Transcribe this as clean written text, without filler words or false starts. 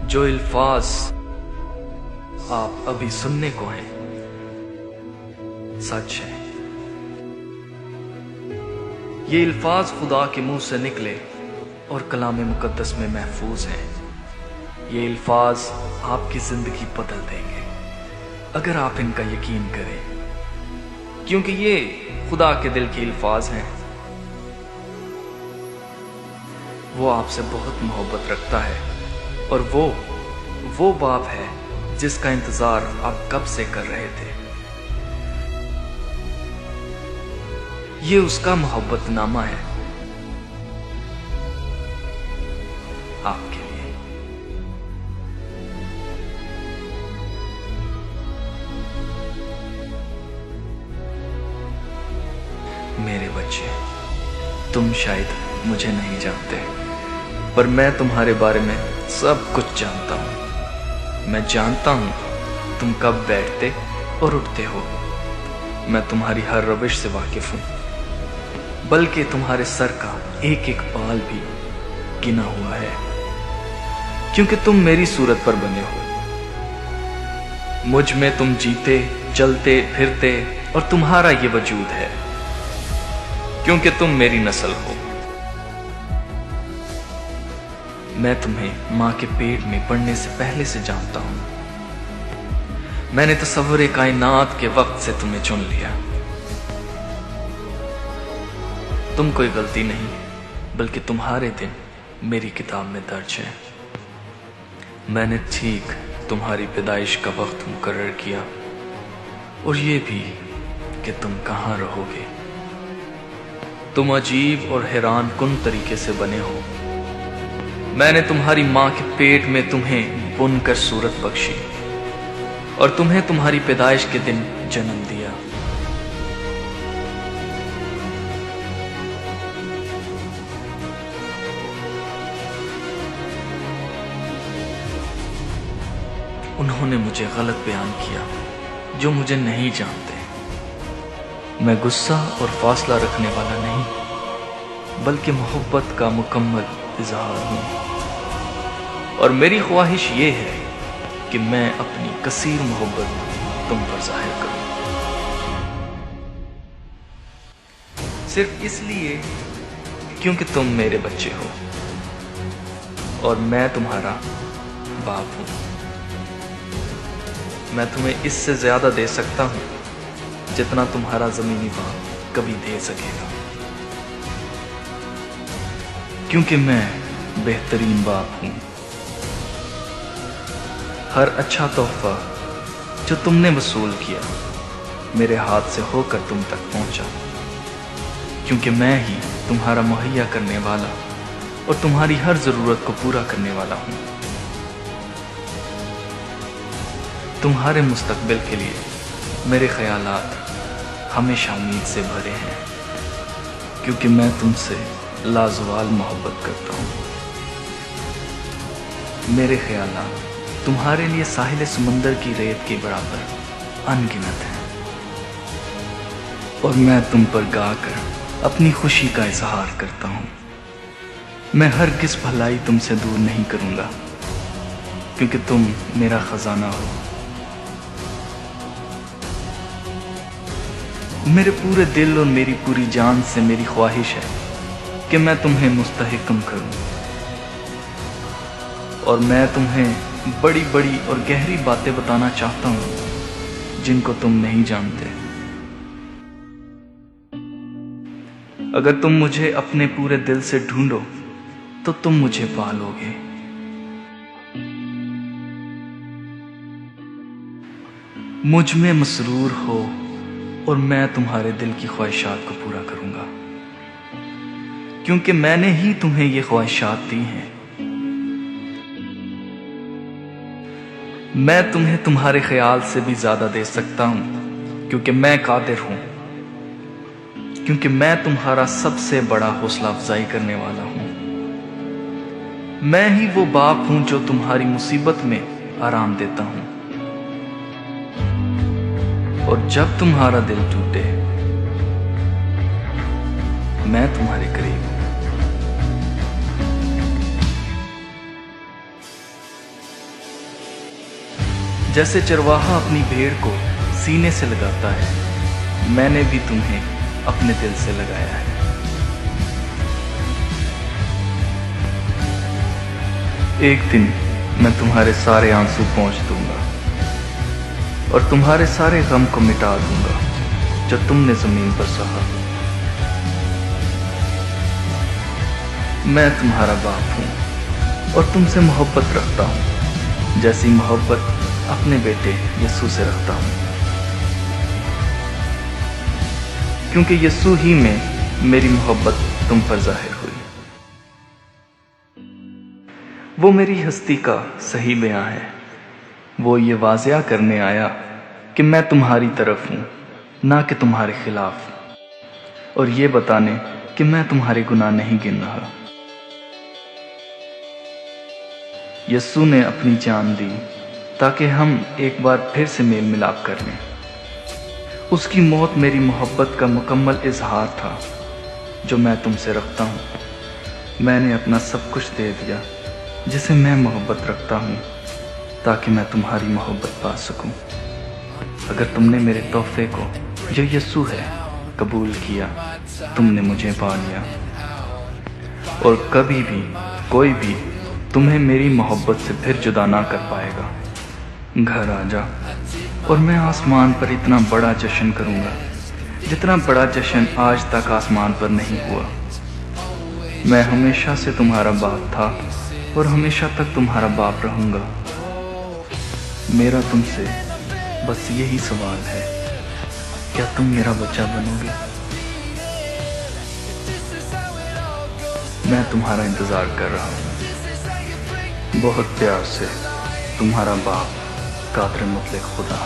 जो अल्फाज आप अभी सुनने को हैं सच है। ये अल्फाज खुदा के मुंह से निकले और कलाम मुकद्दस में महफूज हैं। ये अल्फाज आपकी जिंदगी बदल देंगे अगर आप इनका यकीन करें, क्योंकि ये खुदा के दिल के अल्फाज हैं। वो आपसे बहुत मोहब्बत रखता है और वो बाप है जिसका इंतजार आप कब से कर रहे थे। ये उसका मोहब्बतनामा है आपके लिए। मेरे बच्चे, तुम शायद मुझे नहीं जानते, पर मैं तुम्हारे बारे में सब कुछ जानता हूं। मैं जानता हूं तुम कब बैठते और उठते हो। मैं तुम्हारी हर रविश से वाकिफ हूं, बल्कि तुम्हारे सर का एक एक बाल भी गिना हुआ है, क्योंकि तुम मेरी सूरत पर बने हो। मुझ में तुम जीते, चलते, फिरते और तुम्हारा ये वजूद है, क्योंकि तुम मेरी नस्ल हो। मैं तुम्हें मां के पेट में पड़ने से पहले से जानता हूं। मैंने तसव्वुर कायनात के वक्त से तुम्हें चुन लिया। तुम कोई गलती नहीं, बल्कि तुम्हारे दिन मेरी किताब में दर्ज है। मैंने ठीक तुम्हारी पैदाइश का वक्त मुकर्रर किया और ये भी कि तुम कहां रहोगे। तुम अजीब और हैरान कुन तरीके से बने हो। मैंने तुम्हारी मां के पेट में तुम्हें बुनकर सूरत बख्शी और तुम्हें तुम्हारी पैदाइश के दिन जन्म दिया। उन्होंने मुझे गलत बयान किया जो मुझे नहीं जानते। मैं गुस्सा और फासला रखने वाला नहीं, बल्कि मोहब्बत का मुकम्मल इजहार हूं। और मेरी ख्वाहिश ये है कि मैं अपनी कसीर मोहब्बत तुम पर जाहिर करूं, सिर्फ इसलिए क्योंकि तुम मेरे बच्चे हो और मैं तुम्हारा बाप हूं। मैं तुम्हें इससे ज्यादा दे सकता हूं जितना तुम्हारा जमीनी बाप कभी दे सकेगा, क्योंकि मैं बेहतरीन बाप हूं। हर अच्छा तोहफा जो तुमने वसूल किया मेरे हाथ से होकर तुम तक पहुंचा, क्योंकि मैं ही तुम्हारा मुहैया करने वाला और तुम्हारी हर जरूरत को पूरा करने वाला हूं। तुम्हारे मुस्तकबिल के लिए मेरे ख्यालात हमेशा उम्मीद से भरे हैं, क्योंकि मैं तुमसे लाजवाल मोहब्बत करता हूं। मेरे ख्यालात तुम्हारे लिए साहिल समुंदर की रेत के बराबर अनगिनत है, और मैं तुम पर गाकर अपनी खुशी का इजहार करता हूं। मैं हरगिज़ भलाई तुमसे दूर नहीं करूंगा, क्योंकि तुम मेरा खजाना हो। मेरे पूरे दिल और मेरी पूरी जान से मेरी ख्वाहिश है कि मैं तुम्हें मुस्तहकम करूं, और मैं तुम्हें बड़ी बड़ी और गहरी बातें बताना चाहता हूं जिनको तुम नहीं जानते। अगर तुम मुझे अपने पूरे दिल से ढूंढो तो तुम मुझे पालोगे। मुझ में मसरूर हो और मैं तुम्हारे दिल की ख्वाहिशात को पूरा करूंगा, क्योंकि मैंने ही तुम्हें ये ख्वाहिशात दी हैं। मैं तुम्हें तुम्हारे ख्याल से भी ज्यादा दे सकता हूं, क्योंकि मैं कादिर हूं, क्योंकि मैं तुम्हारा सबसे बड़ा हौसला अफजाई करने वाला हूं। मैं ही वो बाप हूं जो तुम्हारी मुसीबत में आराम देता हूं, और जब तुम्हारा दिल टूटे मैं तुम्हारे करीब हूं। जैसे चरवाहा अपनी भेड़ को सीने से लगाता है, मैंने भी तुम्हें अपने दिल से लगाया है। एक दिन मैं तुम्हारे सारे आंसू पोंछ दूंगा और तुम्हारे सारे गम को मिटा दूंगा जो तुमने जमीन पर सहा। मैं तुम्हारा बाप हूं और तुमसे मोहब्बत रखता हूं, जैसी मोहब्बत अपने बेटे यीशु से रखता हूं, क्योंकि यीशु ही में मेरी मोहब्बत तुम पर जाहिर हुई। वो मेरी हस्ती का सही बयां है। वो ये वाज़िया करने आया कि मैं तुम्हारी तरफ हूं, ना कि तुम्हारे खिलाफ, और ये बताने कि मैं तुम्हारे गुनाह नहीं गिन रहा। यीशु ने अपनी जान दी ताकि हम एक बार फिर से मेल मिलाप कर लें। उसकी मौत मेरी मोहब्बत का मुकम्मल इजहार था जो मैं तुमसे रखता हूँ। मैंने अपना सब कुछ दे दिया जिसे मैं मोहब्बत रखता हूँ, ताकि मैं तुम्हारी मोहब्बत पा सकूं। अगर तुमने मेरे तोहफे को, जो यीशु है, कबूल किया, तुमने मुझे पा लिया, और कभी भी कोई भी तुम्हें मेरी मोहब्बत से फिर जुदा ना कर पाएगा। घर आ जा और मैं आसमान पर इतना बड़ा जश्न करूंगा जितना बड़ा जश्न आज तक आसमान पर नहीं हुआ। मैं हमेशा से तुम्हारा बाप था और हमेशा तक तुम्हारा बाप रहूंगा। मेरा तुमसे बस यही सवाल है, क्या तुम मेरा बच्चा बनोगे? मैं तुम्हारा इंतजार कर रहा हूँ। बहुत प्यार से, तुम्हारा बाप, कादर मुतलक खुदा।